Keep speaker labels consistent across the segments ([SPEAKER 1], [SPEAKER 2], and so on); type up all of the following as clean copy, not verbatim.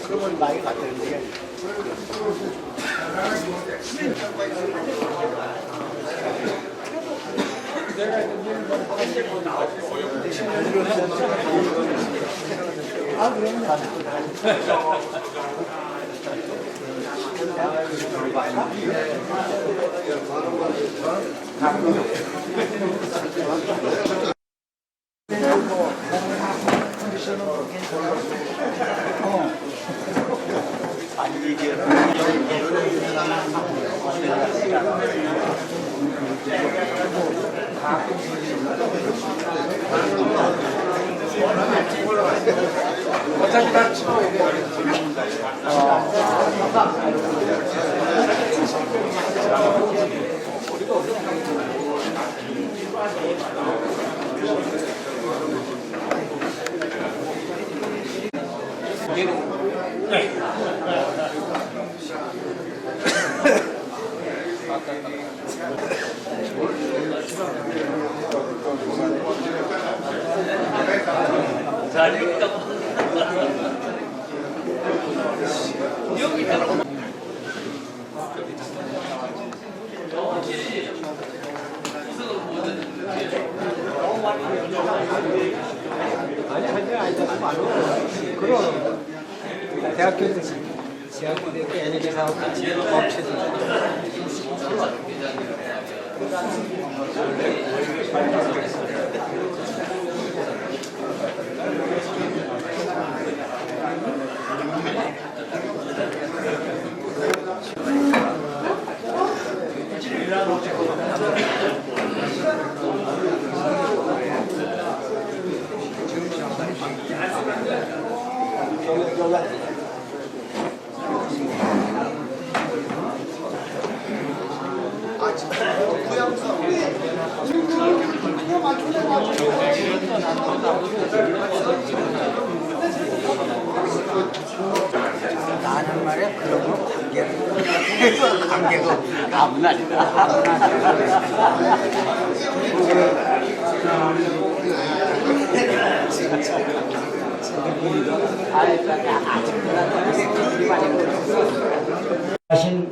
[SPEAKER 1] 그러면 많이 갔다는데. 아, 그러면
[SPEAKER 2] 어차피 다 치워. 그럼 대학교에서 대학교 에너지 사업 같이 업체들 나는 말이야 그런 거 관계가 아무나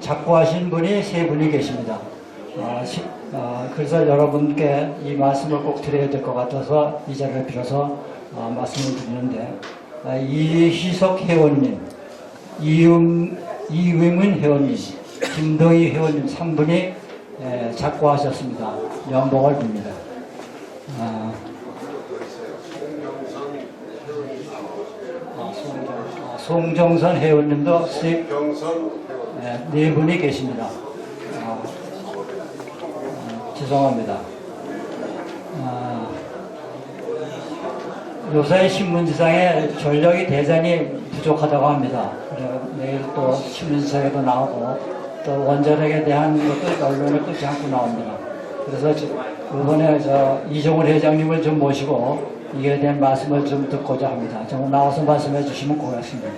[SPEAKER 3] 작고하신 분이 세 분이 계십니다. 그래서 여러분께 이 말씀을 꼭 드려야 될 것 같아서 이 자리를 빌어서 말씀을 드리는데, 이희석 회원님, 이의문 회원님, 김동희 회원님 3분이 작고하셨습니다. 연봉을 빕니다. 송정선 회원님도 수입 네 분이 계십니다. 죄송합니다. 요새 신문지상에 전력이 대단히 부족하다고 합니다. 내일 또 신문지상에도 나오고 또 원자력에 대한 것도 언론에 끊지 않고 나옵니다. 그래서 이번에 이종훈 회장님을 좀 모시고 이에 대한 말씀을 좀 듣고자 합니다. 좀 나와서 말씀해 주시면 고맙습니다.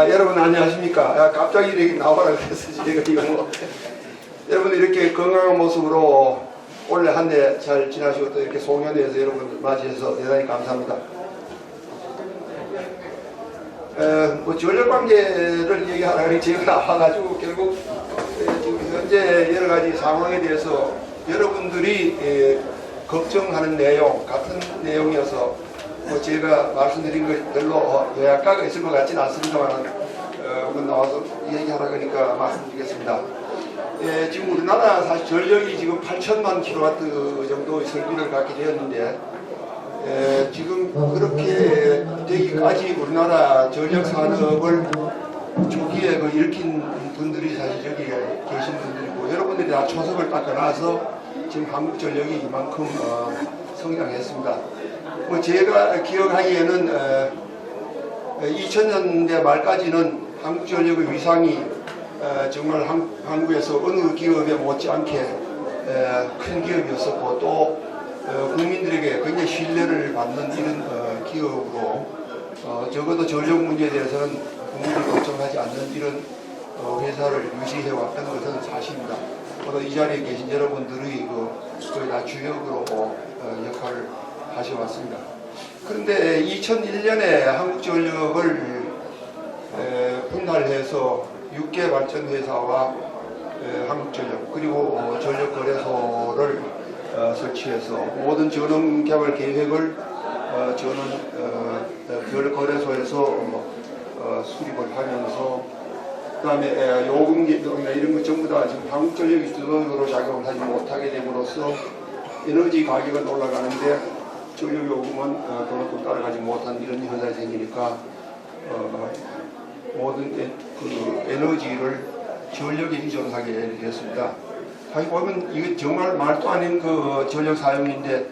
[SPEAKER 2] 여러분 안녕하십니까? 갑자기 이렇게 나오라 그래서 제가 이거 여러분 이렇게 건강한 모습으로 올해 한 해 잘 지나시고 또 이렇게 송년회에서 여러분 맞이해서 대단히 감사합니다. 전력관계를 얘기하라고 제가 나와가지고 결국 지금 현재 여러 가지 상황에 대해서 여러분들이 걱정하는 내용 같은 내용이어서 제가 말씀드린 것 별로 요약가가 있을 것 같지는 않습니다만 나와서 얘기하라 그러니까 말씀드리겠습니다. 지금 우리나라 사실 전력이 지금 8천만 킬로와트 정도의 설비를 갖게 되었는데 지금 그렇게 되기까지 우리나라 전력 산업을 초기에 일으킨 분들이 사실 저기 계신 분들이고 여러분들이 다 초석을 닦아놔서 지금 한국전력이 이만큼 성장했습니다. 뭐 제가 기억하기에는 2000년대 말까지는 한국전력의 위상이 정말 한국에서 어느 기업에 못지않게 큰 기업이었었고 또 국민들에게 굉장히 신뢰를 받는 이런 기업으로 적어도 전력 문제에 대해서는 국민들이 걱정하지 않는 이런 회사를 유지해 왔던 것은 사실입니다. 또 이 자리에 계신 여러분들이 거의 다 주역으로 역할을 하셔왔습니다. 그런데 2001년에 한국전력을 분할해서 6개 발전회사와 한국전력 그리고 전력거래소를 설치해서 모든 전원개발 계획을 전원거래소에서 수립을 하면서 그 다음에 요금이나 이런 것 전부 다 지금 한국전력이 주도적으로 작용을 하지 못하게 됨으로써 에너지 가격은 올라가는데 전력요금은 그만큼 따라가지 못한 이런 현상이 생기니까 모든 그 에너지를 전력에 의존하게 되었습니다. 사실 보면 이게 정말 말도 아닌 그 전력 사용인데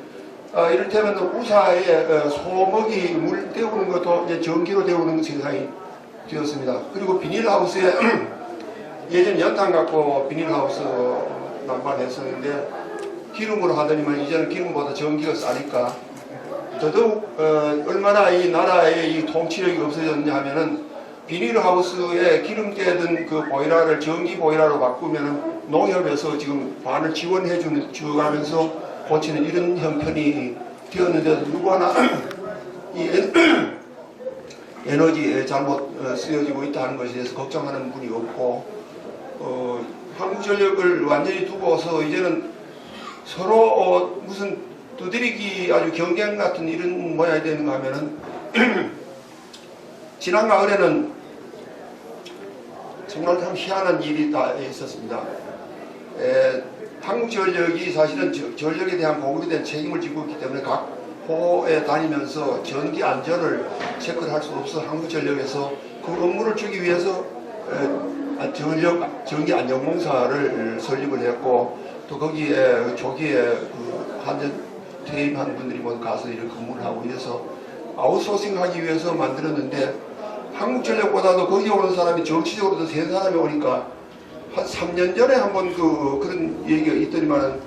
[SPEAKER 2] 이를테면 우사에 소먹이 물 데우는 것도 이제 전기로 데우는 세상이 되었습니다. 그리고 비닐하우스에 예전 연탄 갖고 비닐하우스 난방했었는데 기름으로 하더니만 이제는 기름보다 전기가 싸니까 더더욱 얼마나 이 나라의 이 통치력이 없어졌냐 하면은 비닐하우스에 기름 떼던 그 보일러를 전기 보일러로 바꾸면은 농협에서 지금 반을 지원해 주가면서 고치는 이런 형편이 되었는데도 누구 하나 이 에너지에 잘못 쓰여지고 있다는 것에 대해서 걱정하는 분이 없고 한국전력을 완전히 두고서 이제는 서로 무슨 두드리기 아주 경쟁 같은 이런 모양이 되는가 하면은 지난 가을에는 정말 참 희한한 일이 다 있었습니다. 한국전력이 사실은 전력에 대한 공급에 대한 책임을 지고 있기 때문에 각 호에 다니면서 전기 안전을 체크를 할 수 없어 한국전력에서 그 업무를 주기 위해서 전기 안전공사를 설립을 했고 또 거기에 조기에 그 한전 퇴임한 분들이 모두 가서 이렇게 근무를 하고 이래서 아웃소싱 하기 위해서 만들었는데 한국전력보다도 거기 오는 사람이 정치적으로 더 센 사람이 오니까 한 3년 전에 한번 그런 얘기가 있더니만은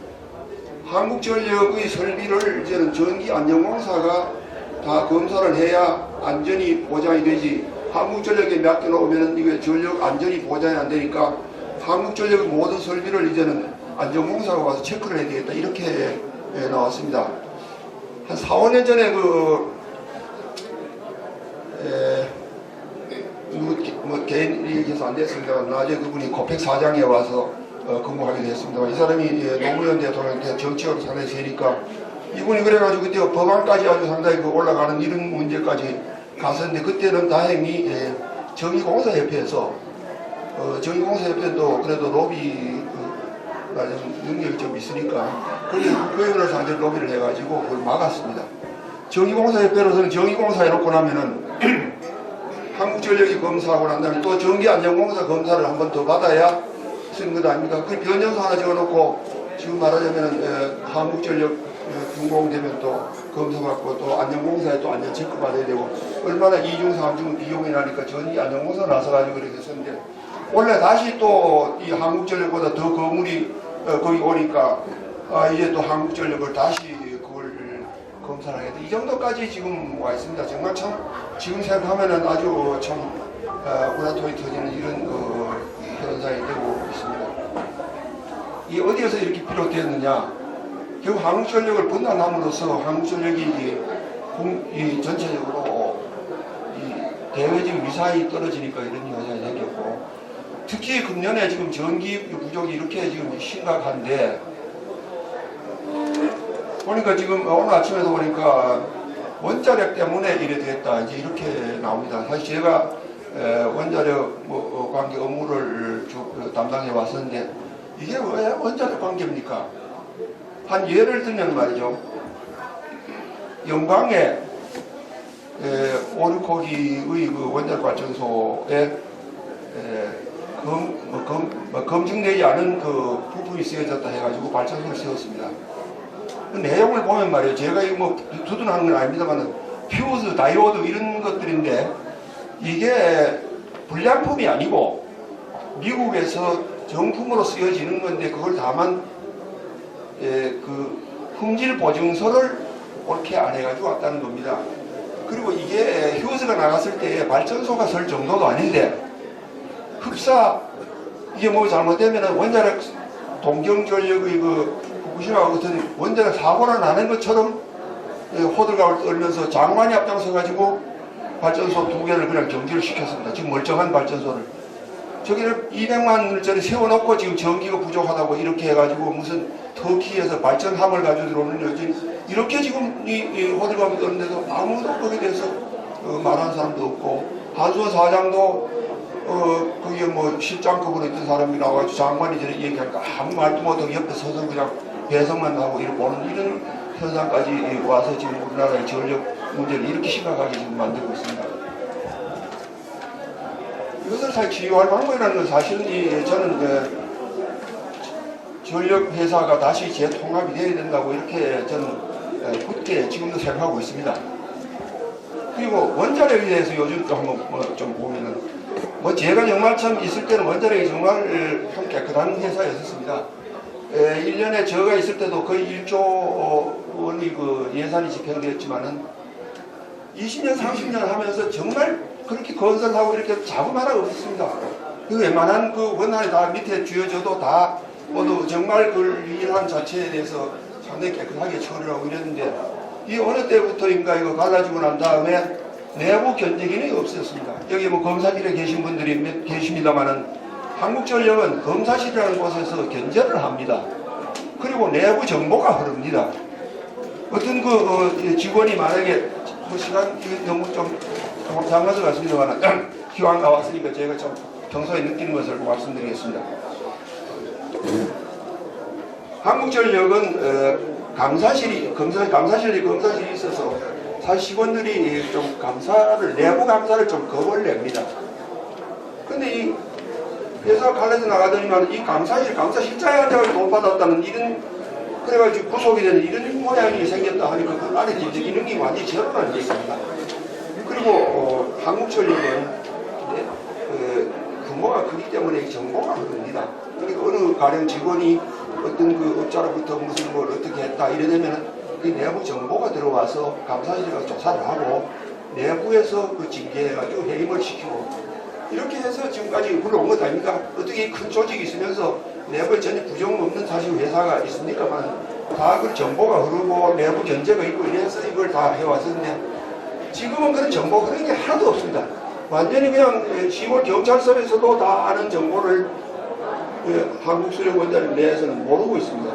[SPEAKER 2] 한국전력의 설비를 이제는 전기안전공사가 다 검사를 해야 안전이 보장이 되지 한국전력에 맡겨놓으면 이게 전력 안전이 보장이 안 되니까 한국전력의 모든 설비를 이제는 안전공사가 와서 체크를 해야 되겠다 이렇게 나왔습니다. 한 4, 5년 전에 개인 얘기해서 안 됐습니다만 나중에 그분이 고펙 사장에 와서 근무하게 됐습니다. 이 사람이 노무현 대통령한테 정치적으로 상당히 세니까 이분이 그래가지고 그때 법안까지 아주 상당히 올라가는 이런 문제까지 갔었는데 그때는 다행히 정의공사협회에서 정의공사협회도 그래도 로비 능력이 좀 있으니까 국회의원을 상대로 로비를 해가지고 그걸 막았습니다. 정의공사협회로서는 정의공사 해놓고 나면은 한국전력이 검사하고 난 다음에 또 전기안전공사 검사를 한 번 더 받아야 쓰는 것 아닙니까? 그 변연서 하나 적어놓고 지금 말하자면 한국전력 준공되면 또 검사받고 또 안전공사에 또 안전 체크 받아야 되고 얼마나 2중 3중 비용이 나니까 전기안전공사 나서가지고 그렇게 했었는데 원래 다시 또 이 한국전력보다 더 거물이 거기 오니까 이제 또 한국전력을 다시 그걸 검사를 하겠다. 이 정도까지 지금 와 있습니다. 정말 참 지금 생각하면은 아주 참 우라통이 터지는 이런 현상이 되고 있습니다. 이 어디에서 이렇게 비롯되었느냐? 결국 한국전력을 분할함으로써 한국전력이 이 전체적으로 이 대외적 위상이 떨어지니까 이런 현상이 생겼고 특히 금년에 지금 전기 부족이 이렇게 지금 심각한데 보니까 지금 오늘 아침에도 보니까 원자력 때문에 이래 됐다 이제 이렇게 나옵니다. 사실 제가 원자력 관계 업무를 담당해 왔었는데 이게 왜 원자력 관계입니까? 한 예를 들면 말이죠. 영광에 오르코기의 그 원자력 발전소에 검증되지 않은 그 부품이 쓰여졌다 해가지고 발전소를 세웠습니다. 그 내용을 보면 말이에요. 제가 이거 뭐 두둔하는 건 아닙니다만 퓨즈, 다이오드 이런 것들인데 이게 불량품이 아니고 미국에서 정품으로 쓰여지는 건데 그걸 다만 그 품질 보증서를 옳게 안 해가지고 왔다는 겁니다. 그리고 이게 휴즈가 나갔을 때 발전소가 설 정도도 아닌데 흡사 이게 뭐 잘못되면 원자력 동경전력의 그 후쿠시마 같은 원자력 사고가 나는 것처럼 호들갑을 떨면서 장관이 앞장서 가지고 발전소 2개를 그냥 정지를 시켰습니다. 지금 멀쩡한 발전소를 저기를 200만 원짜리 세워놓고 지금 전기가 부족하다고 이렇게 해가지고 무슨 터키에서 발전함을 가지고 들어오는 여지 이렇게 지금 이 호들갑을 떠는데도 아무도 거기에 대해서 말하는 사람도 없고 한수원 사장도 거기에 뭐 실장급으로 있던 사람이 나와가지고 장관이 저렇게 얘기하니까 아무 말도 못하고 옆에 서서 그냥 배석만 하고 이렇게 보는 이런 현상까지 와서 지금 우리나라의 전력 문제를 이렇게 심각하게 지금 만들고 있습니다. 이것을 잘 치유할 방법이라는 건 사실은 저는 전력 회사가 다시 재통합이 되어야 된다고 이렇게 저는 굳게 지금도 생각하고 있습니다. 그리고 원자력에 대해서 요즘 또 한번 좀 보면은 제가 정말 처음 있을 때는 원자력이 정말 참 깨끗한 회사였었습니다. 1년에 제가 있을 때도 거의 1조 원이 그 예산이 집행되었지만은 20년, 30년 하면서 정말 그렇게 건설하고 이렇게 자금 하나가 없었습니다. 그 웬만한 그 원안이 다 밑에 쥐어져도 다 모두 정말 그 일한 자체에 대해서 상당히 깨끗하게 처리를 하고 이랬는데 이 어느 때부터인가 이거 갈라지고 난 다음에 내부 견제기능이 없었습니다. 여기 뭐 검사실에 계신 분들이 계십니다만은 한국전력은 검사실이라는 곳에서 견제를 합니다. 그리고 내부 정보가 흐릅니다. 어떤 그 직원이 만약에 뭐 시간 너무 좀 장가서 같습니다만 기왕 나왔으니까 제가 좀 평소에 느끼는 것을 말씀드리겠습니다. 한국전력은 감사실이 있어서 사실 직원들이 좀 내부 감사를 좀 겁을 냅니다. 근데 이 회사 갈라서 나가더니만 이 감사실장에 앉아서 돈 받았다는 이런 그래가지고 구속이 되는 이런 모양이 생겼다 하니까 그 안에 이제 기능이 완전히 제로가 안 되어 있습니다. 그리고 한국전력은 규모가 크기 때문에 이 정보가 흐릅니다. 그러니까 어느 가령 직원이 어떤 그 업자로부터 무슨 걸 어떻게 했다 이러면 그 내부 정보가 들어와서 감사실에 가서 조사를 하고 내부에서 그 징계해가지고 해임을 시키고 이렇게 해서 지금까지 불러온 것 아닙니까? 어떻게 큰 조직이 있으면서 내부에 전혀 부정 없는 사실 회사가 있습니까만 다 그 정보가 흐르고 내부 견제가 있고 이래서 이걸 다 해왔었는데 지금은 그런 정보 그런 게 하나도 없습니다. 완전히 그냥 시골 경찰서에서도 다 아는 정보를 한국수력 원자력 내에서는 모르고 있습니다.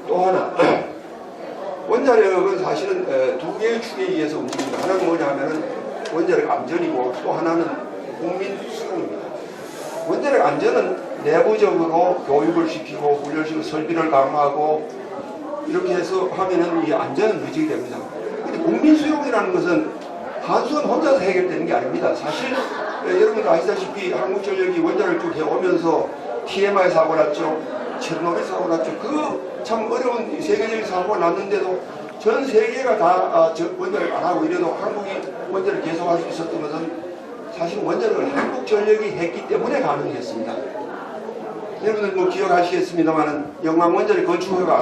[SPEAKER 2] 또 하나 원자력은 사실은 두 개의 축에 의해서 움직입니다. 하나는 뭐냐 하면은 원자력 안전이고 또 하나는 국민 수용입니다. 원자력 안전은 내부적으로 교육을 시키고 훈련시키고 설비를 강화하고 이렇게 해서 하면은 이 안전은 유지가 됩니다. 근데 국민 수용이라는 것은 한수원 혼자서 해결되는 게 아닙니다. 사실 여러분 아시다시피 한국전력이 원자를 쭉 해오면서 TMI 사고 났죠. 체르노빌 사고 났죠. 그 참 어려운 세계적인 사고가 났는데도 전 세계가 다 원자를 안 하고 이래도 한국이 원자를 계속할 수 있었던 것은 사실 원자력을 한국전력이 했기 때문에 가능했습니다. 여러분들 뭐 기억하시겠습니다만은 영광 원자력 건축 허가가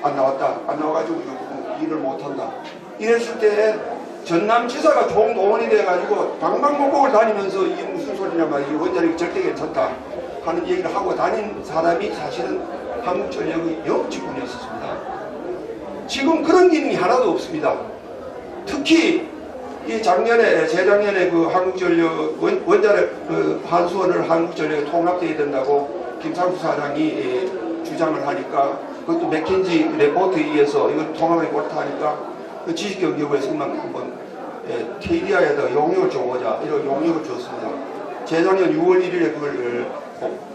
[SPEAKER 2] 안 나와가지고 일을 못한다. 이랬을 때 전남지사가 총동원이 돼가지고 방방곡곡을 다니면서 이게 무슨 소리냐 말이지 원자력이 절대 괜찮다 하는 얘기를 하고 다닌 사람이 사실은 한국전력의 영직군이었습니다. 지금 그런 기능이 하나도 없습니다. 특히 이 재작년에 그 한국전력 원자력 그 한수원을 한국전력에 통합되어야 된다고 김상수 사장이 주장을 하니까 그것도 맥킨지 레포트에 의해서 이걸 통합이 옳다 하니까 그 지식경제부에서만 한번 KDI에다가 용역을 줘보자 이런 용역을 줬습니다. 재작년 6월 1일에 그걸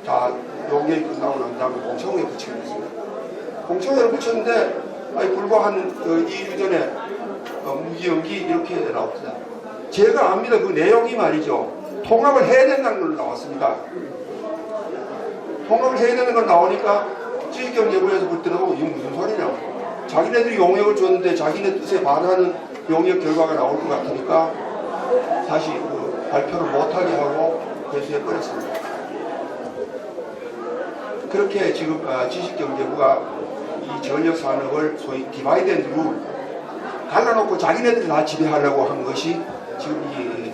[SPEAKER 2] 다 용역이 끝나고 난 다음에 공청회에 붙이게 됐습니다. 공청회를 붙였는데 불과 한 2주 전에 무기연기 이렇게 나왔습니다. 제가 압니다. 그 내용이 말이죠. 통합을 해야 된다는 걸로 나왔습니다. 통합을 해야 되는 걸 나오니까 지식경제부에서 볼 때는 이거 무슨 소리냐. 자기네들이 용역을 줬는데 자기네 뜻에 반하는 용역 결과가 나올 것 같으니까 다시 발표를 못하게 하고 회수해버렸습니다. 그렇게 지금 지식경제부가 이 전력산업을 소위 디바이드 룰 갈라놓고 자기네들이 다 지배하려고 한 것이 지금 이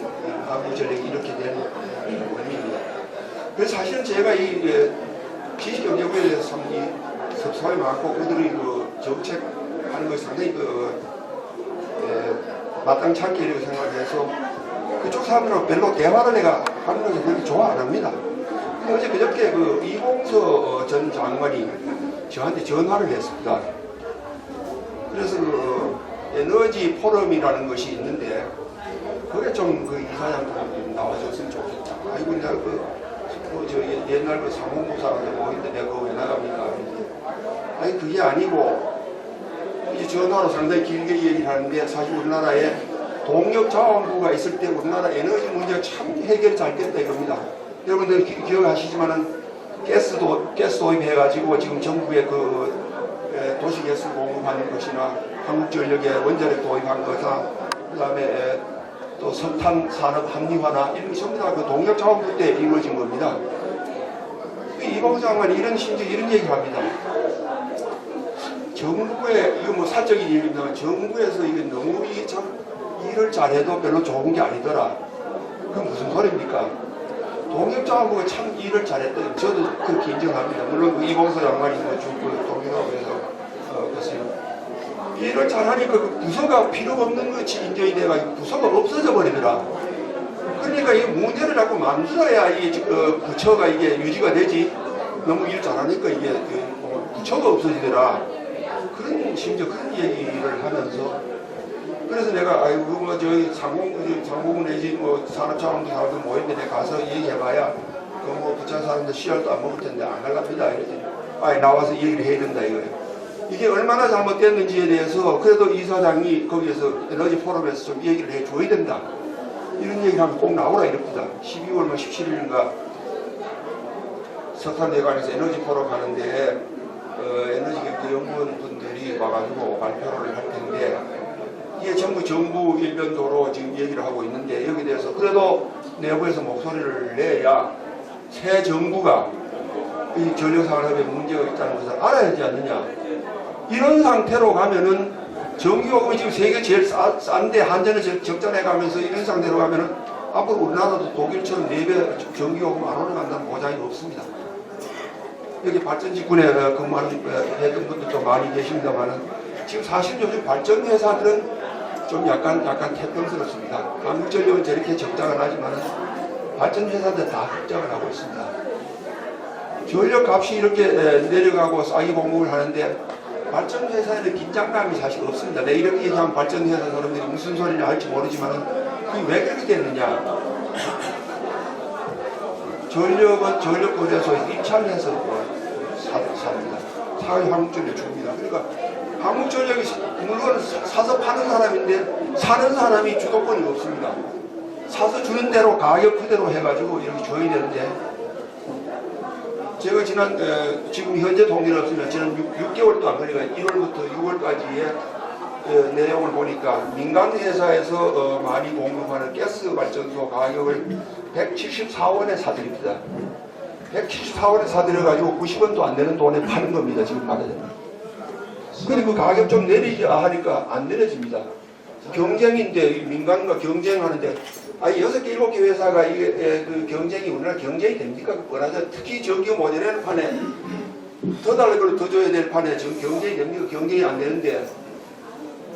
[SPEAKER 2] 한국전력이 이렇게 된 원인입니다. 그래서 사실은 제가 이 지식경제부에 대해서 참 섭섭함이 많고 그들이 정책하는 것이 상당히 마땅치 않게 이렇게 생각해서 그쪽 사람들하고 별로 대화를 내가 하는 것을 그렇게 좋아 안 합니다. 근데 어제 그저께 이봉서 전 장관이 저한테 전화를 했습니다. 그래서 에너지 포럼이라는 것이 있는데 그게 좀 이사장 좀 나와줬으면 좋겠다. 아이고 내가 저 옛날 상공부사한테 모인데 내가 그거 왜 나갑니까? 아니 그게 아니고 이제 전화로 상당히 길게 얘기를 하는데 사실 우리나라에 동력자원부가 있을 때 우리나라 에너지 문제가 참 해결이 잘 됐다 이겁니다. 여러분들 기억하시지만은 가스 도입해가지고 지금 정부의 도시가스 공급하는 것이나 한국전력에 원자력 도입한 거나 그 다음에 또 석탄 산업 합리화나 이런 게 전부 다 동력자원부 때 이루어진 겁니다. 이봉서 장관이 심지어 이런 얘기를 합니다. 정부에 이거 사적인 얘기입니다. 정부에서 이게 너무 일을 잘해도 별로 좋은 게 아니더라. 그건 무슨 소리입니까? 동력자원부가 참 일을 잘했다. 저도 그렇게 인정합니다. 물론 이봉서 장관이 동력하고 해서 그렇습니다. 일을 잘하니까 부서가 필요가 없는 것이 인정이 돼가지고 부서가 없어져 버리더라. 그러니까 이 문제를 자꾸 만들어야 이 부처가 이게 유지가 되지. 너무 일 잘하니까 이게 부처가 없어지더라. 심지어 그런 얘기를 하면서 그래서 내가 저희 상공부 내지 산업자원부 사람들 모였는데 내가 가서 얘기해봐야 부천 사람들 씨알도 안 먹을 텐데 안 갈랍니다. 이랬더니 나와서 얘기를 해야 된다 이거예요. 이게 얼마나 잘못됐는지에 대해서 그래도 이사장이 거기에서 에너지 포럼에서 좀 얘기를 해줘야 된다. 이런 얘기를 하면 꼭 나오라 이럽니다. 12월 17일인가 석탄대관에서 에너지 포럼 하는데 에너지경제 연구원분들이 와가지고 발표를 할 텐데 이게 전부 정부 일변도로 지금 얘기를 하고 있는데 여기에 대해서 그래도 내부에서 목소리를 내야 새 정부가 이 전력산업에 문제가 있다는 것을 알아야 하지 않느냐. 이런 상태로 가면은 전기요금이 지금 세계 제일 싼데 한전을 적자내 가면서 이런 상태로 가면은 앞으로 우리나라도 독일처럼 4배 전기요금 안 올라간다는 보장이 없습니다. 여기 발전직군에 근무하는 했던 분들도 많이 계십니다만은 지금 사실 요즘 발전회사들은 좀 약간 태평스럽습니다. 한국전력은 저렇게 적자가 나지만은 발전회사들 다 적자가 나고 있습니다. 전력값이 이렇게 내려가고 싸게 공급을 하는데 발전회사에는 긴장감이 사실 없습니다. 내가 이렇게 얘기하면 발전회사 사람들이 무슨 소리를 할지 모르지만은 그게 왜 그렇게 됐느냐. 전력은 전력거래소에서 입찰해서 삽니다. 사회 한국전력 줍니다. 그러니까 한국전력이 물건 사서 파는 사람인데 사는 사람이 주도권이 없습니다. 사서 주는 대로 가격 그대로 해가지고 이렇게 줘야 되는데 제가 지금 현재 통계는 없으면 지난 6개월도 안 걸리가 1월부터 6월까지의 내용을 보니까 민간 회사에서 많이 공급하는 가스 발전소 가격을 174원에 사드립니다. 174원에 사드려가지고 90원도 안 되는 돈에 파는 겁니다. 지금 말하자면. 그리고 가격 좀 내리자 하니까 안 내려집니다. 경쟁인데 민간과 경쟁하는데 6개, 7개 회사가 이게 경쟁이 우리나라 경쟁이 됩니까? 뻔하죠. 특히 전기요 모델에는 판에 더 달라는 걸 더 줘야 될 판에 지금 경쟁이 됩니까? 경쟁이 안 되는데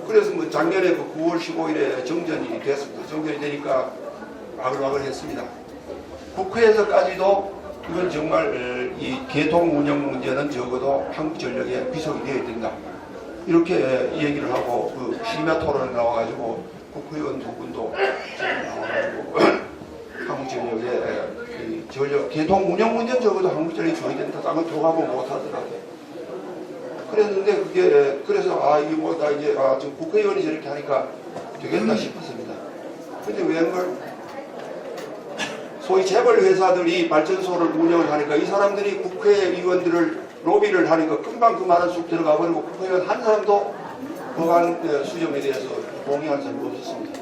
[SPEAKER 2] 그래서 작년에 9월 15일에 정전이 됐습니다. 정전이 되니까 와글와글 했습니다. 국회에서까지도 이건 정말 이 개통 운영 문제는 적어도 한국전력에 비속이 되어야 된다. 이렇게 얘기를 하고 심야 토론에 나와가지고 국회의원 두 분도 나와가지고 한국전력에 이 전력 개통 운영 문제는 적어도 한국전력이 줘야 된다. 딴건 들어가면 못하더라고요. 그랬는데 그게 그래서 이게 뭐다 이제 지금 국회의원이 저렇게 하니까 되겠다 싶었습니다. 근데 웬걸 소위 재벌 회사들이 발전소를 운영을 하니까 이 사람들이 국회의원들을 로비를 하니까 금방 그 말은 쑥 들어가 버리고 국회의원 한 사람도 법안 수정에 대해서 동의한 사람이 없었습니다.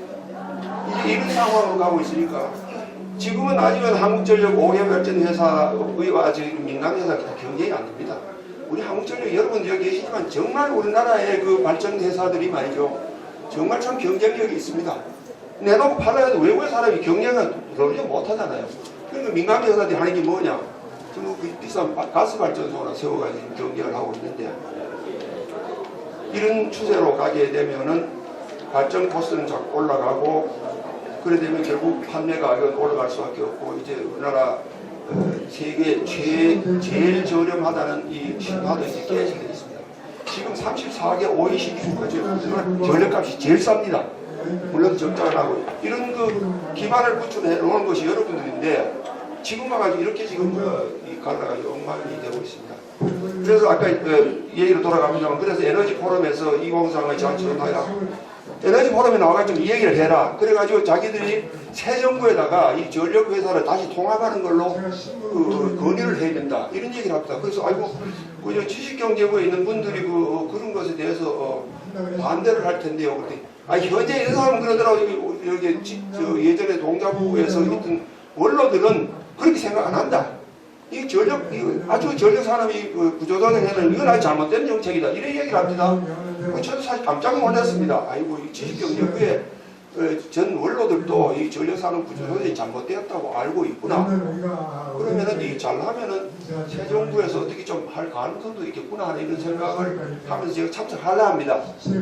[SPEAKER 2] 이제 이런 상황으로 가고 있으니까 지금은 아직은 한국전력 5개 발전회사의 지금 민간회사 경쟁이 안 됩니다. 우리 한국전력 여러분 여기 계시지만 정말 우리나라의 그 발전회사들이 말이죠. 정말 참 경쟁력이 있습니다. 내놓고 팔아야 해도 외국의 사람이 경쟁을 그러지 못하잖아요. 그러니까 민간회사들이 하는 게 뭐냐. 지금 그 비싼 가스 발전소나 세워가지고 경쟁을 하고 있는데 이런 추세로 가게 되면은 발전 코스는 자꾸 올라가고 그래 되면 결국 판매 가격은 올라갈 수밖에 없고 이제 우리나라 세계 제일 저렴하다는 이 신화도 이제 깨지게 되어 있습니다. 지금 34개 OECD 국가 전력값이 제일 쌉니다. 물론 적자가 나고 이런 그 기반을 구축해 놓은 것이 여러분들인데 지금 와가지고 이렇게 지금 갈라가지고 엉망이 되고 있습니다. 그래서 아까 얘기로 돌아갑니다만 그래서 에너지 포럼에서 이공상의 장치론하야 에너지 포럼에 나와가지고 이 얘기를 해라. 그래가지고 자기들이 새 정부에다가 이 전력회사를 다시 통합하는 걸로 건의를 해야 된다. 이런 얘기를 합니다. 그래서 아이고 그 지식경제부에 있는 분들이 그런 것에 대해서 반대를 할 텐데요. 그랬더니 현재 이런 사람은 그러더라고. 여기 예전에 동자부에서 있던 원로들은 그렇게 생각 안 한다. 이 아주 전력 산업이 구조조정을 해는 이건 아주 잘못된 정책이다. 이런 얘기를 합니다. 저도 사실 깜짝 놀랐습니다. 아이고, 이 지식경제부의 전 원로들도 이 전력 산업 구조조정이 잘못되었다고 알고 있구나. 그러면은 이 잘하면은 새 정부에서 어떻게 좀 할 가능성도 있겠구나 하는 이런 생각을 하면서 제가 참석하려 합니다.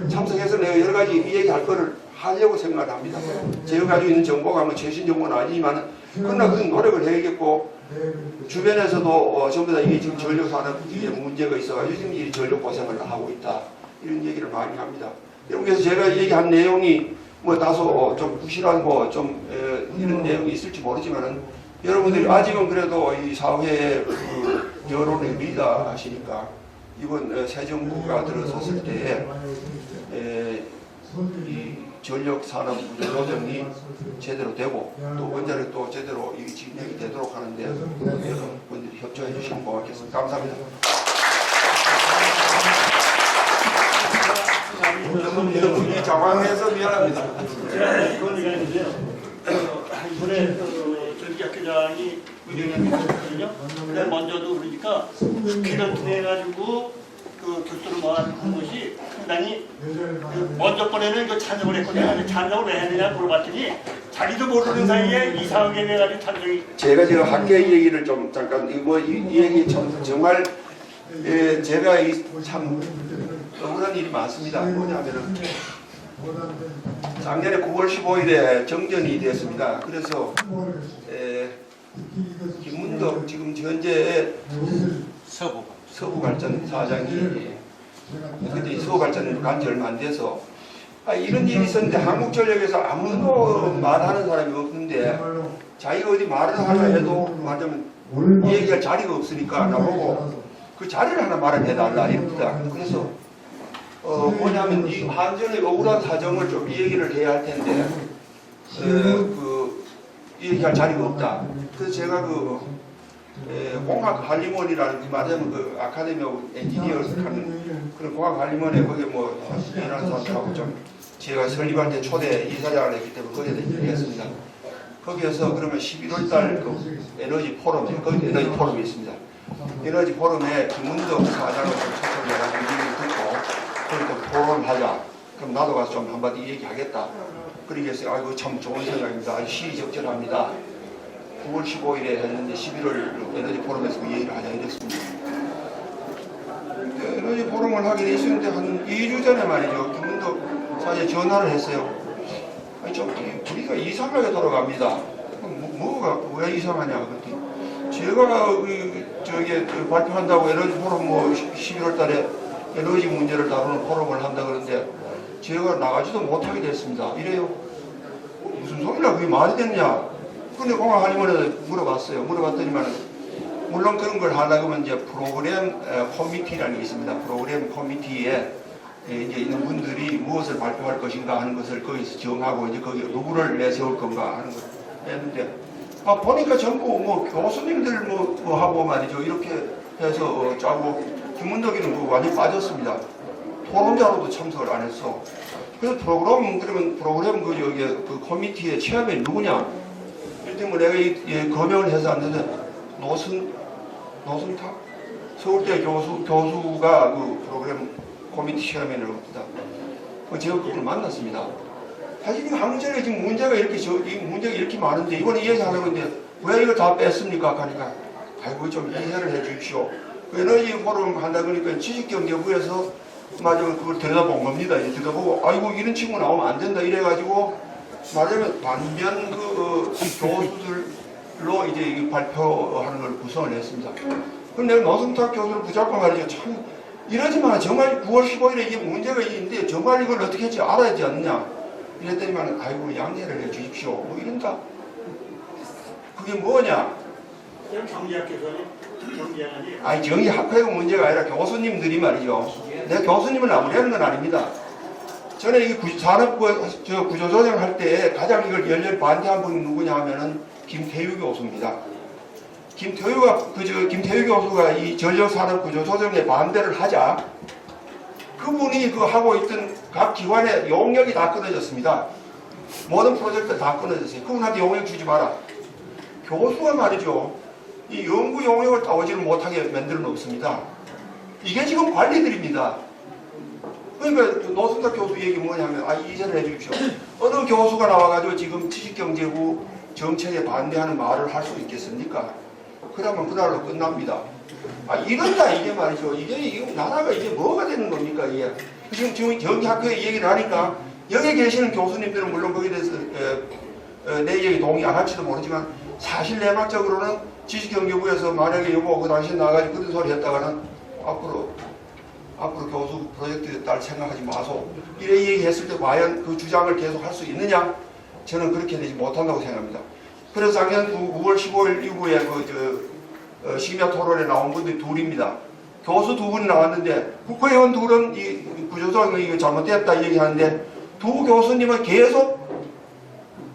[SPEAKER 2] 참석해서 내가 여러 가지 이 얘기할 거를 하려고 생각을 합니다. 제가 가지고 있는 정보가 뭐 최신 정보는 아니지만 그러나 그런 노력을 해야겠고 주변에서도 전부 다 이게 지금 전력 산업 문제가 있어가지고 지금 이 전력 고생을 하고 있다. 이런 얘기를 많이 합니다. 여기서 제가 얘기한 내용이 뭐 다소 좀 부실하고 좀 이런 내용이 있을지 모르지만은 여러분들이 아직은 그래도 이 사회의 그 여론을 리더 하시니까 이번 새 정부가 들어섰을 때에 이 전력 산업 구조조정이 제대로 되고 또 원자력도 제대로 이 진행이 되도록 하는데 여러분들이 협조해 주시면 고맙겠습니다. 감사합니다. 이 장황해서 미안합니다.
[SPEAKER 1] 그건 얘기하는데요. 이번에 전기학교장이 의령이 하셨거든요. 근데 먼저도 그러니까 국회를 통해가지고 그 교수를 모아한 것이 상당히 먼저 번에는 그 찬성을 했거든요. 찬성을 왜 했느냐 물어봤더니 자기도 모르는 사이에 이상하게 돼가지고 찬성이.
[SPEAKER 2] 제가 지금 학계 얘기를 좀 잠깐 이 얘기 정말 제가 참 억울한 일이 많습니다. 뭐냐면은 작년에 9월 15일에 정전이 됐습니다. 그래서 김문덕 지금 현재 서부발전 사장이 그때 서부발전 간지 얼마 안 돼서 이런 일이 있었는데 한국전력에서 아무도 말하는 사람이 없는데 자기가 어디 말을 하려 해도 말하자면 얘기할 자리가 없으니까 나보고 그 자리를 하나 마련해달라 이럽니다. 그래서 뭐냐면 이 한전의 억울한 사정을 좀 얘기를 해야 할 텐데 얘기할 자리가 없다. 그래서 제가 공학 한림원이라는 말하자면 그 아카데미 오브 엔지니어 하는 그런 공학 한림원에 거기 뭐 일하는 사람들하고 좀 제가 설립할 때 초대 이사장을 했기 때문에 거기에 얘기했습니다. 거기에서 그러면 11월달 그 에너지 포럼 거기 에너지 포럼이 있습니다. 에너지 포럼에 김문덕 사장을 좀 초청해가지고 얘기를 듣고 거기 좀 토론을 하자. 그럼 나도 가서 좀 한마디 얘기하겠다. 그러겠어요. 아이고 참 좋은 생각입니다. 아주 시의적절합니다. 9월 15일에 했는데 11월 에너지 포럼에서 그 얘기를 하자 이랬습니다. 에너지 포럼을 하게 있었는데 한 2주 전에 말이죠. 김문덕 사장이 전화를 했어요. 아니 좀 우리가 이상하게 돌아갑니다. 뭐가 왜 이상하냐 그랬더니 제가 저기 발표한다고 에너지 포럼 뭐 11월 달에 에너지 문제를 다루는 포럼을 한다 그러는데 제가 나가지도 못하게 됐습니다. 이래요. 무슨 소리야 그게 말이 됐냐? 근데 공항하니면은 물어봤더니만 물론 그런 걸 하려고 하면 이제 프로그램 커미티라는 게 있습니다. 프로그램 커미티에 이제 있는 분들이 무엇을 발표할 것인가 하는 것을 거기서 정하고 이제 거기 누구를 내세울 건가 하는 걸 했는데 보니까 전부 뭐 교수님들 뭐 하고 말이죠. 이렇게 해서 짜고 김문덕이는 그 완전히 빠졌습니다. 토론자로도 참석을 안 했어. 그래서 그러면 프로그램 그 커미티의 체험이 누구냐? 이를테면 내가 검역을 해서 왔는데 노승탁 서울대 교수가 그 프로그램 커미티 체험인을 옵니다. 제가 그분을 만났습니다. 사실 이 항전에 지금 문제가 이렇게 많은데 이번에 이해하려고 했는데 왜 이걸 다 뺐습니까? 하니까 아이고 좀 이해를 해 주십시오. 그 에너지 포럼 한다 그러니까 지식경제부에서 맞으면 그걸 들여다본 겁니다. 들여다보고 아이고 이런 친구 나오면 안 된다 이래가지고 말하자면 반면 그 교수들로 이제 발표하는 걸 구성을 했습니다. 그럼 내가 노승탁 교수를 붙잡고 말이죠. 참 이러지 마. 정말 9월 15일에 이게 문제가 있는데 정말 이걸 어떻게 할지 알아야 되지 않느냐. 이랬더니만 아이고 양해를 해 주십시오. 뭐 이런다. 그게 뭐냐?
[SPEAKER 1] 경제학교에서는
[SPEAKER 2] 아니 정의학회가 문제가 아니라 교수님들이 말이죠. 내가 교수님을 나무라는 건 아닙니다. 저는 이 구조조정을 할 때 가장 이걸 열렬히 반대한 분이 누구냐 하면은 김태유 교수입니다. 김태유 교수가 이 전력산업 구조조정에 반대를 하자 그분이 그 하고 있던 각 기관의 용역이 다 끊어졌습니다. 모든 프로젝트 다 끊어졌어요. 그분한테 용역 주지 마라. 교수가 말이죠. 이 연구 용역을 따오지를 못하게 만들어 놓습니다. 이게 지금 관리들입니다. 그러니까 노승탁 교수 얘기 뭐냐면 이해를 해주십시오. 어느 교수가 나와가지고 지금 지식경제부 정책에 반대하는 말을 할 수 있겠습니까? 그러면 그날로 끝납니다. 이런다 이게 말이죠. 이게 나라가 이게 뭐가 되는 겁니까 이게? 지금 경제학회 얘기를 하니까 여기 계시는 교수님들은 물론 거기에 대해서 내 얘기 동의 안 할지도 모르지만 사실 내막적으로는 지식경제부에서 만약에 여보 그 당시 나가지고 그런 소리 했다가는 앞으로 교수 프로젝트에 따라 생각하지 마소. 이래 얘기했을 때 과연 그 주장을 계속 할 수 있느냐? 저는 그렇게 되지 못한다고 생각합니다. 그래서 작년 9월 15일 이후에 심야 토론에 나온 분들이 둘입니다. 교수 두 분이 나왔는데 국회의원 둘은 이 구조조정이 잘못됐다 얘기하는데 두 교수님은 계속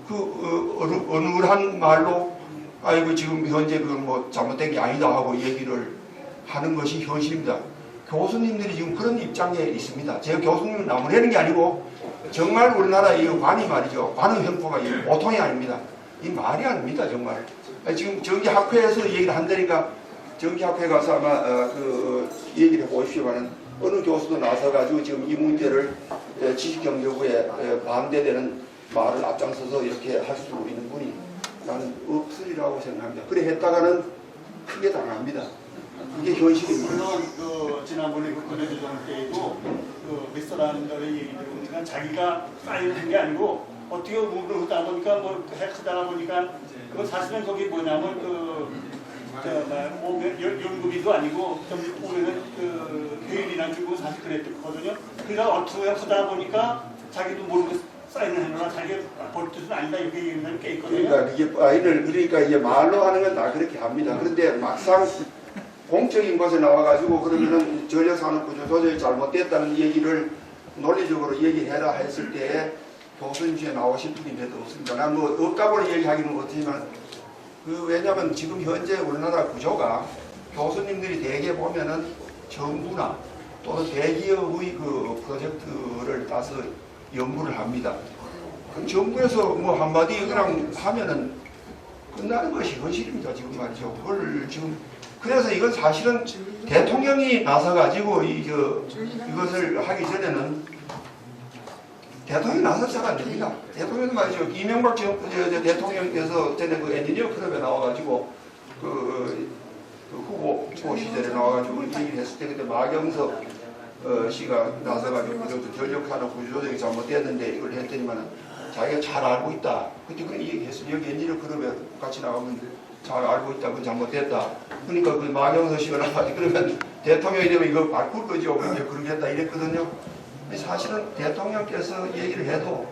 [SPEAKER 2] 그 어눌한 말로 아이고 지금 현재 뭐 잘못된 게 아니다 하고 얘기를 하는 것이 현실입니다. 교수님들이 지금 그런 입장에 있습니다. 제가 교수님을 나무라는 게 아니고 정말 우리나라 이 관이 말이죠. 관의 형포가 보통이 아닙니다. 이 말이 아닙니다. 정말. 지금 정기학회에서 얘기를 한다니까 정기학회 가서 아마 얘기를 해보십시오만은 어느 교수도 나서가지고 지금 이 문제를 지식경제부에 반대되는 말을 앞장서서 이렇게 할 수 있는 분이 나는 없으리라고 생각합니다. 그래 했다가는 크게 당합니다. 이게 현실입니다.
[SPEAKER 1] 물론 지난번에 권해주정 때에도 미스터란들의 얘기 들으니까 자기가 쌓여있는 게 아니고 어떻게 물을 하다 보니까 뭐 하다 보니까 그 사실은 거기 뭐냐면 연구비도 아니고 좀 보면은 교인이나 주고 사실 그랬거든요. 그러니까 어떻게 하다 보니까 자기도 모르고 사인을 해놓으나 자기가 볼 뜻은 아니다 이렇게 얘기하는 게 있거든요.
[SPEAKER 2] 그러니까 이게 말로 하는 건 다 그렇게 합니다. 그런데 막상 공적인 곳에 나와가지고 그러면은 전력산업구조조정이 잘못됐다는 얘기를 논리적으로 얘기해라 했을 때 교수님 중에 나오신 분이 몇 없습니다. 난 뭐 없다고는 얘기하기는 못하지만 왜냐하면 지금 현재 우리나라 구조가 교수님들이 대개 보면은 정부나 또는 대기업의 그 프로젝트를 따서 연구를 합니다. 그럼 정부에서 뭐 한마디 그냥 하면은 끝나는 것이 현실입니다. 지금 말이죠. 그걸 지금 그래서 이건 사실은 대통령이 나서가지고 이것을 하기 전에는 대통령이 나서서 잘 안 됩니다. 대통령은 말이죠. 이명박 대통령께서 전에 그 엔지니어 클럽에 나와가지고 후보 시절에 나와가지고 얘기를 했을 때 그때 마경석 씨가 나서가지고 전력산업 구조조정이 잘못됐는데 이걸 했더니만 자기가 잘 알고 있다. 그때 그런 얘기했어요. 여기 엔지니어 클럽에 같이 나가면 잘 알고 있다. 그건 잘못됐다. 그러니까 그 마경석 씨가 나와가지고 그러면 대통령이 되면 이거 바꿀 거죠. 그러겠다 이랬거든요. 사실은 대통령께서 얘기를 해도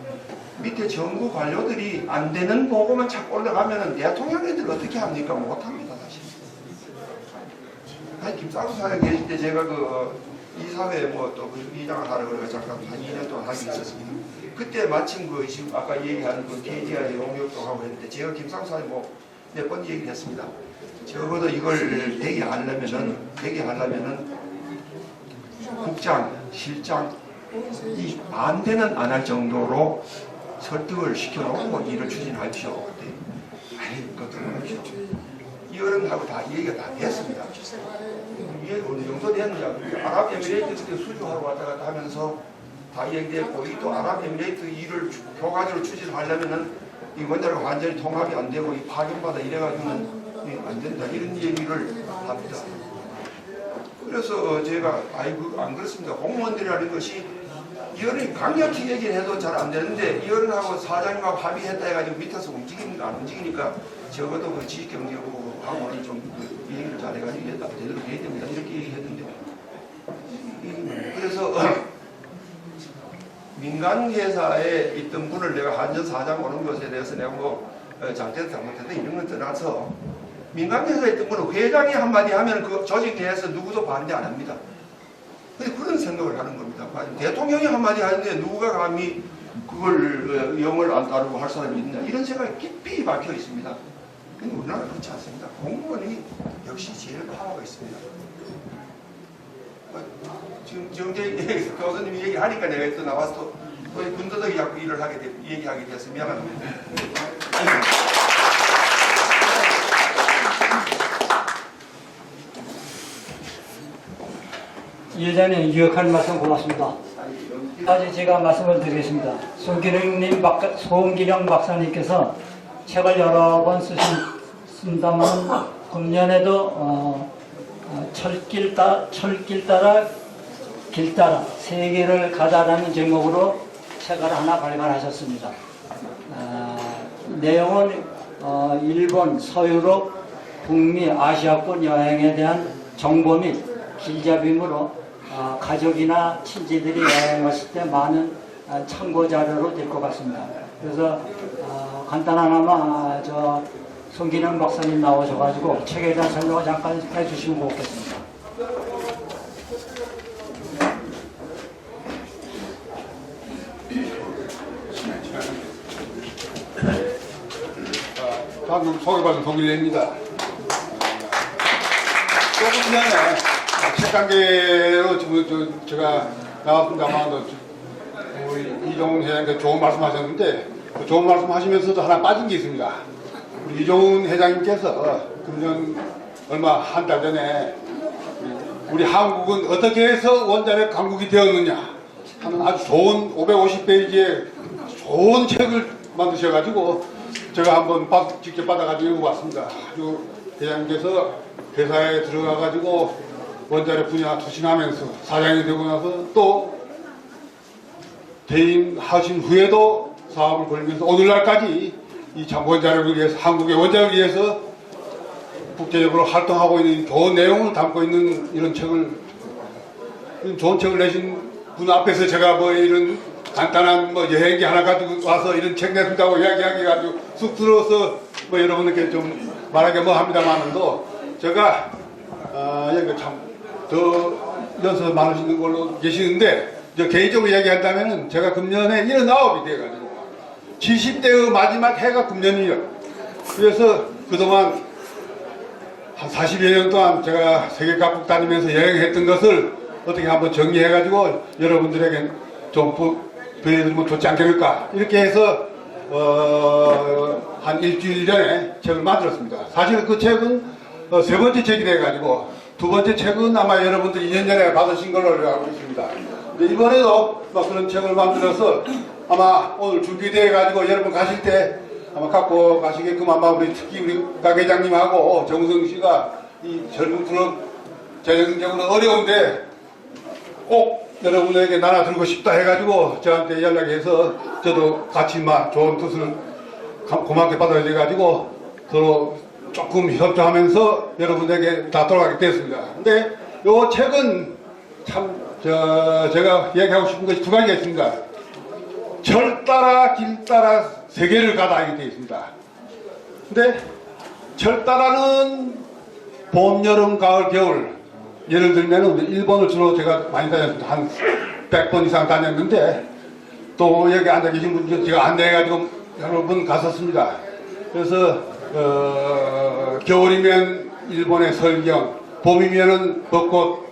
[SPEAKER 2] 밑에 정부 관료들이 안 되는 보고만 자꾸 올라가면은 대통령애들 어떻게 합니까? 못합니다, 사실. 아니, 김상수 사장 계실 때 제가 그 이사회 또 그 위장을 하러 그래서 잠깐 한 2년 동안 하게 있었습니다. 그때 마침 그 지금 아까 얘기하는 그 KGI 용역도 하고 했는데 제가 김상수 사장 몇 번 얘기를 했습니다. 적어도 이걸 되게 하려면은 국장, 실장 이 반대는 안 할 정도로 설득을 시켜놓고 일을 추진하십시오. 아니, 그것도 이 어른하고 다 얘기가 다 됐습니다. 이게 어느 정도 됐느냐. 아랍에미레이트 그때 수주하러 왔다 갔다 하면서 다 얘기됐고, 또 아랍에미레이트 일을 교과제로 추진하려면은 이 원자력 완전히 통합이 안 되고 이 파견받아 이래가지고는 안 된다. 이런 얘기를 합니다. 그래서 제가 아이고 안 그렇습니다. 공무원들이라는 것이 이 어른이 강력히 얘기를 해도 잘 안 되는데 이 어른하고 사장님하고 합의했다 해가지고 밑에서 안 움직이니까 적어도 그 지식경제부하고는 좀 얘기를 잘 해가지고 제대로 해야 됩니다. 이렇게 얘기했는데 그래서 민간 회사에 있던 분을 내가 한전 사장 오는 것에 대해서 내가 잘못했다 잘못했다 이런 건 떠나서 민간 회사에 있던 분은 회장이 한마디 하면 그 조직 내에서 누구도 반대 안 합니다. 근데 그런 생각을 하는 겁니다. 대통령이 한마디 하는데 누가 감히 그걸 영을 안 따르고 할 사람이 있냐 이런 생각이 깊이 박혀 있습니다. 근데 우리나라 그렇지 않습니다. 공무원이 역시 제일 파워가 있습니다. 지금 정재 교수님이 얘기하니까 내가 또 나와서 또 군더더기 자꾸 일을 얘기하게 돼서 미안합니다.
[SPEAKER 3] 예전에 유익한 말씀 고맙습니다. 아직 제가 말씀을 드리겠습니다. 송기령 박사님께서 책을 여러 번 쓴다면 금년에도 철길 따라 세계를 가다라는 제목으로 책을 하나 발간하셨습니다. 내용은 일본, 서유럽, 북미, 아시아권 여행에 대한 정보 및 길잡이므로 가족이나 친지들이 여행 왔을 때 많은 참고 자료로 될 것 같습니다. 그래서 간단하나마 송기령 박사님 나오셔가지고 책에 대한 설명을 잠깐 해주시면 고맙겠습니다.
[SPEAKER 4] 방금 소개받은 송길래입니다. 조금 전에 책 관계로 제가 나왔습니다만 우리 이종훈 회장님께서 좋은 말씀하셨는데 그 좋은 말씀하시면서도 하나 빠진 게 있습니다. 우리 이종훈 회장님께서 금년 얼마 한 달 전에 우리 한국은 어떻게 해서 원자력 강국이 되었느냐 하는 아주 좋은 550페이지의 좋은 책을 만드셔가지고 제가 한번 직접 받아가지고 읽어봤습니다. 아주 회장님께서 회사에 들어가가지고 원자력 분야 투신하면서 사장이 되고 나서 또 퇴임하신 후에도 사업을 벌면서 오늘날까지 이 참 원자력을 위해서 한국의 원자력을 위해서 국제적으로 활동하고 있는 좋은 내용을 담고 있는 이런 좋은 책을 내신 분 앞에서 제가 이런 간단한 여행기 하나 가지고 와서 이런 책 냈다고 이야기하기가지고 쑥 들어서 여러분들께 좀 말하기 합니다만도 제가 여기 참 더 연세 많으시는 걸로 계시는데 개인적으로 이야기한다면 제가 금년에 79이 돼가지고 70대의 마지막 해가 금년이에요. 그래서 그동안 한 40여 년 동안 제가 세계 각국 다니면서 여행했던 것을 어떻게 한번 정리해가지고 여러분들에게 좀 보여드리면 좋지 않겠을까 이렇게 해서 한 일주일 전에 책을 만들었습니다. 사실 그 책은 세 번째 책이 돼가지고 두 번째 책은 아마 여러분들이 2년 전에 받으신 걸로 알고 있습니다. 근데 이번에도 그런 책을 만들어서 아마 오늘 준비돼가지고 여러분 가실 때 아마 갖고 가시게끔 아마 특히 우리 박 회장님하고 정우성 씨가 이 젊은 프로 재정적으로 어려운데 꼭 여러분에게 나눠들고 싶다 해가지고 저한테 연락해서 저도 같이 좋은 뜻을 고맙게 받아들여가지고 서로 조금 협조하면서 여러분에게 다 돌아가게 됐습니다. 근데 이 책은 참 제가 이야기하고 싶은 것이 두 가지가 있습니다. 절 따라 길 따라 세계를 가다 이렇게 되어 있습니다. 근데 절 따라는 봄, 여름, 가을, 겨울 예를 들면 일본을 주로 제가 많이 다녔습니다. 한 100번 이상 다녔는데 또 여기 앉아 계신 분들 제가 안내해가지고 여러 번 갔었습니다. 그래서 겨울이면 일본의 설경, 봄이면은 벚꽃,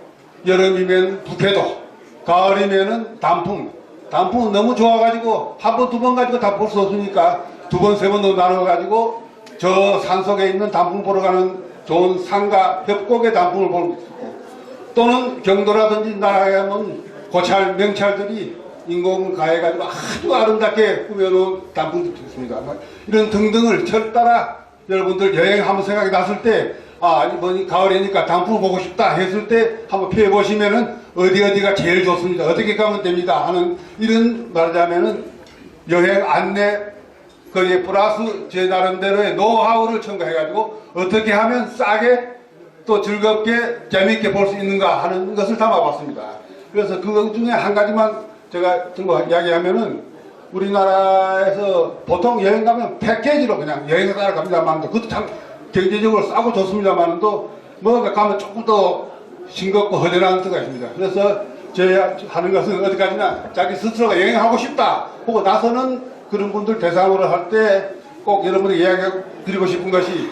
[SPEAKER 4] 여름이면 북해도, 가을이면은 단풍. 단풍은 너무 좋아가지고 한 번, 두 번 가지고 다 볼 수 없으니까 두 번, 세 번도 나눠가지고 저 산속에 있는 단풍 보러 가는 좋은 산과 협곡의 단풍을 볼 수 있고, 또는 경도라든지 나라에 가면 고찰, 명찰들이 인공을 가해가지고 아주 아름답게 꾸며놓은 단풍도 있습니다. 이런 등등을 절 따라 여러분들 여행 한번 생각이 났을 때, 이번이 가을이니까 단풍을 보고 싶다 했을 때 한번 피해보시면은 어디가 제일 좋습니다. 어떻게 가면 됩니다. 하는 이런 말하자면은 여행 안내 거기에 플러스 제 나름대로의 노하우를 첨가해가지고 어떻게 하면 싸게 또 즐겁게 재미있게 볼 수 있는가 하는 것을 담아봤습니다. 그래서 그 중에 한 가지만 제가 들고 이야기하면은 우리나라에서 보통 여행 가면 패키지로 그냥 여행을 따라갑니다만 그것도 참 경제적으로 싸고 좋습니다만도 뭐가 가면 조금 더 싱겁고 허전한 때가 있습니다. 그래서 제가 하는 것은 어디까지나 자기 스스로가 여행하고 싶다 하고 나서는 그런 분들 대상으로 할 때 꼭 여러분에게 이야기 드리고 싶은 것이,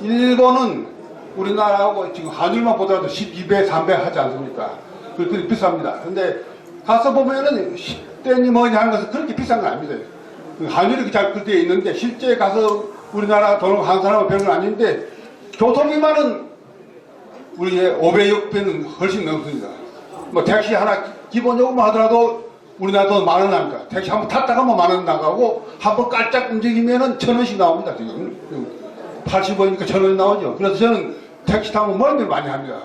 [SPEAKER 4] 일본은 우리나라하고 지금 환율만 보더라도 12배, 3배 하지 않습니까? 그렇게 비쌉니다. 근데 가서 보면은 10대니 뭐니 하는 것은 그렇게 비싼 건 아닙니다. 환율이 잘 그때 있는데 실제 가서 우리나라 돈을 한 사람은 별건 아닌데 교통비만은 우리의 5배, 6배는 훨씬 넘습니다. 뭐 택시 하나 기본 요금만 하더라도 우리나라 돈 10,000원 나니까 택시 한번 탔다가 뭐 10,000원 나가고 한번 깔짝 움직이면은 1,000원씩 나옵니다. 지금 80원이니까 1,000원이 나오죠. 그래서 저는 택시 타면 멀미를 많이 합니다.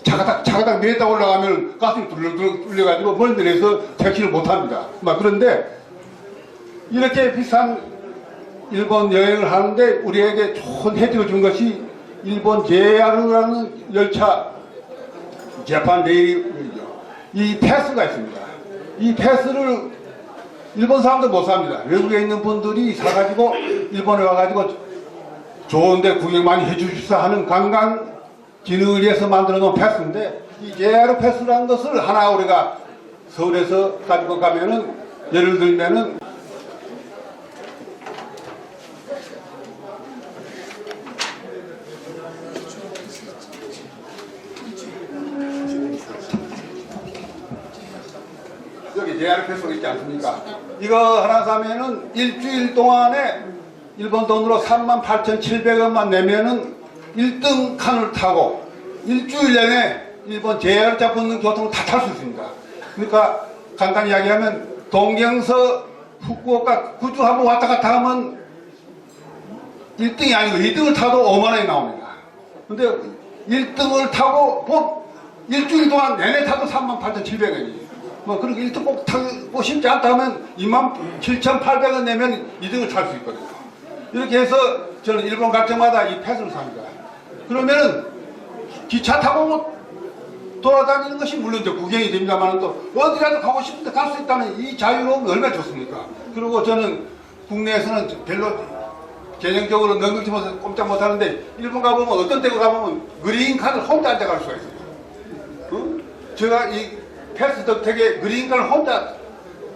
[SPEAKER 4] 차가 내다 올라가면 가슴이 뚫려 뚫려가지고 멀미해서 택시를 못 합니다. 그런데 이렇게 비싼 일본 여행을 하는데 우리에게 좋은 혜택을 준 것이 일본 JR이라는 열차, 재판 레일이죠. 이 패스가 있습니다. 이 패스를 일본 사람들 못 삽니다. 외국에 있는 분들이 사가지고 일본에 와가지고 좋은데 구경 많이 해주십사 하는 관광 기능을 위해서 만들어 놓은 패스인데, 이 JR 패스라는 것을 하나 우리가 서울에서 가지고 가면은, 예를 들면은 여기 JR 패스가 있지 않습니까? 이거 하나 사면은 일주일 동안에 일본 돈으로 38,700원만 내면은 1등 칸을 타고 일주일 내내 일본 JR차 붙는 교통을 다 탈 수 있습니다. 그러니까 간단히 이야기하면 동경서 후쿠오카 구주 한번 왔다 갔다 하면 1등이 아니고 2등을 타도 5만원이 나옵니다. 근데 1등을 타고 일주일 동안 내내 타도 38,700원이에요. 뭐 그렇게 1등 꼭 타고 싶지 않다 하면 27,800원 내면 2등을 탈 수 있거든요. 이렇게 해서 저는 일본 갈 때마다 이 패스를 삽니다. 그러면은 기차 타고 돌아다니는 것이 물론 구경이 됩니다만 또 어디라도 가고 싶은데 갈 수 있다는 이 자유로움이 얼마나 좋습니까? 그리고 저는 국내에서는 별로 개념적으로 능력치 못해서 꼼짝 못하는데 일본 가보면 어떤 데 가보면 그린카드를 혼자 앉아갈 수가 있어요. 제가 이 패스 덕택에 그린카드를 혼자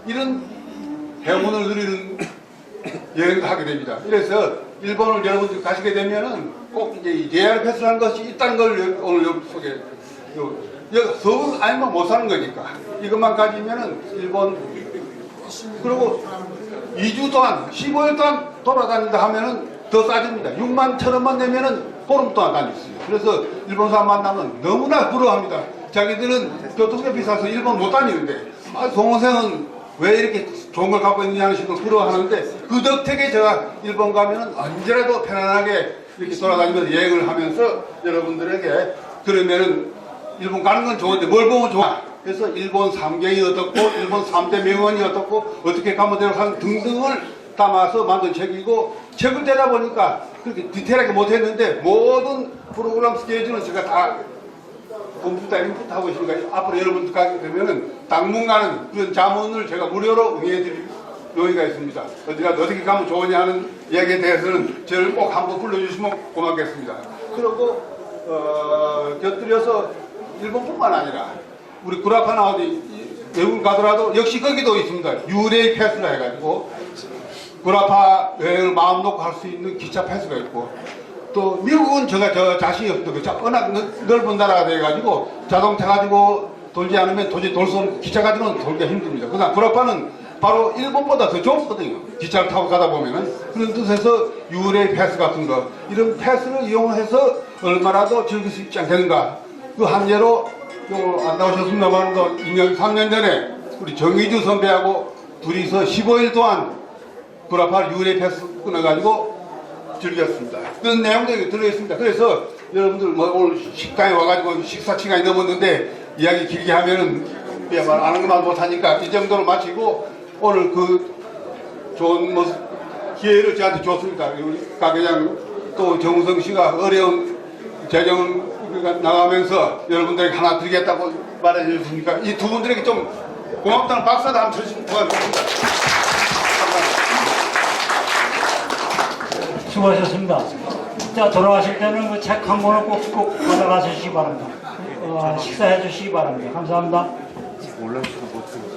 [SPEAKER 4] 이런 행운을 누리는 여행도 하게 됩니다. 그래서 일본을 여러분들 가시게 되면은 꼭 이제 이 JR 패스라는 것이 있다는 걸 오늘 여기 소개. 여기 서울 아니면 못 사는 거니까 이것만 가지면은 일본, 그리고 2주 동안 15일 동안 돌아다닌다 하면은 더 싸집니다. 61,000원만 내면은 보름 동안 다닐 수 있어요. 그래서 일본 사람 만나면 너무나 부러워합니다. 자기들은 교통비 비싸서 일본 못 다니는데 동생은 왜 이렇게 좋은 걸 갖고 있느냐는 식으로 부러워하는데, 그 덕택에 제가 일본 가면은 언제라도 편안하게 이렇게 돌아다니면서 여행을 하면서 여러분들에게, 그러면은 일본 가는 건 좋은데 뭘 보면 좋아? 그래서 일본 3경이 어떻고 일본 3대 명언이 어떻고 어떻게 가면 되고 하는 등등을 담아서 만든 책이고, 책을 대다 보니까 그렇게 디테일하게 못했는데 모든 프로그램 스케줄은 제가 다 컴퓨터 인풋하고 있으니까 앞으로 여러분들 가게 되면은 당분간은 그런 자문을 제가 무료로 응해드릴 요의가 있습니다. 어디라도 어떻게 가면 좋으냐 하는 이야기에 대해서는 저를 꼭 한번 불러주시면 고맙겠습니다. 그리고 곁들여서 일본뿐만 아니라 우리 구라파나 어디 외국 가더라도 역시 거기도 있습니다. 유레이 패스라 해가지고 구라파 여행을 마음 놓고 할 수 있는 기차 패스가 있고, 또 미국은 저 자신이 없거든요. 워낙 넓은 나라가 돼가지고 자동차 가지고 돌지 않으면 도저히 기차 가지고는 돌기가 힘듭니다. 그러나 구라파는 바로 일본보다 더 좁거든요. 기차를 타고 가다 보면은. 그런 뜻에서 유레이 패스 같은 거, 이런 패스를 이용해서 얼마나도 즐길 수 있지 않겠는가. 그 한 예로 안 나오셨습니다만 2년, 3년 전에 우리 정의주 선배하고 둘이서 15일 동안 구라파 유레이 패스 끊어가지고 즐겼습니다. 그런 내용들이 들어있습니다. 그래서 여러분들 뭐 오늘 식당에 와가지고 식사 시간이 넘었는데 이야기 길게 하면은 말 아는 것만 못하니까 이 정도로 마치고, 오늘 그 좋은 기회를 저한테 줬습니다. 우리 가게장 또 정우성 씨가 어려운 재정을 나가면서 여러분들에게 하나 드리겠다고 말해 주셨으니까 이 두 분들에게 좀 고맙다는 박수도 한번 쳐주시면 고맙습니다.
[SPEAKER 3] 수고하셨습니다. 자, 돌아가실 때는 그 책 한 권을 꼭 받아가시기 바랍니다. 식사해 주시기 바랍니다. 감사합니다.
[SPEAKER 5] 올라오지도 못해.